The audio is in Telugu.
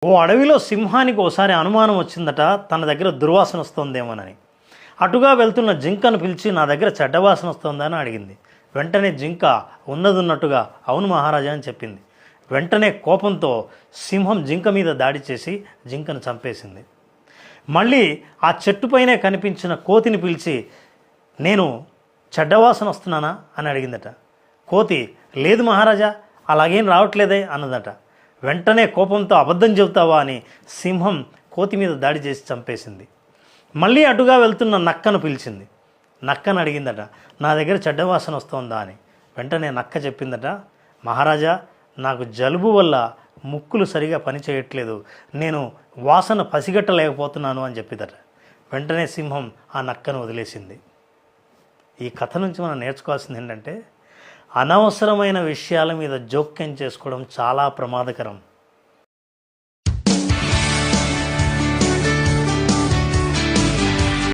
ఓ అడవిలో సింహానికి ఓసారి అనుమానం వచ్చిందట, తన దగ్గర దుర్వాసన వస్తోందేమోనని. అటుగా వెళ్తున్న జింకను పిలిచి నా దగ్గర చెడ్డవాసన వస్తోందని అడిగింది. వెంటనే జింక ఉన్నదున్నట్టుగా అవును మహారాజా అని చెప్పింది. వెంటనే కోపంతో సింహం జింక మీద దాడి చేసి జింకను చంపేసింది. మళ్ళీ ఆ చెట్టుపైనే కనిపించిన కోతిని పిలిచి నేను చెడ్డవాసన వస్తున్నానా అని అడిగిందట. కోతి లేదు మహారాజా, అలాగేం రావట్లేదే అన్నదట. వెంటనే కోపంతో అబద్ధం చెబుతావా అని సింహం కోతి మీద దాడి చేసి చంపేసింది. మళ్ళీ అటుగా వెళ్తున్న నక్కను పిలిచింది. నక్కను అడిగిందట నా దగ్గర చెడ్డవాసన వస్తోందా అని. వెంటనే నక్క చెప్పిందట మహారాజా, నాకు జలుబు వల్ల ముక్కులు సరిగా పనిచేయట్లేదు, నేను వాసన పసిగట్టలేకపోతున్నాను అని చెప్పిందట. వెంటనే సింహం ఆ నక్కను వదిలేసింది. ఈ కథ నుంచి మనం నేర్చుకోవాల్సింది ఏంటంటే అనవసరమైన విషయాల మీద జోక్యం చేసుకోవడం చాలా ప్రమాదకరం.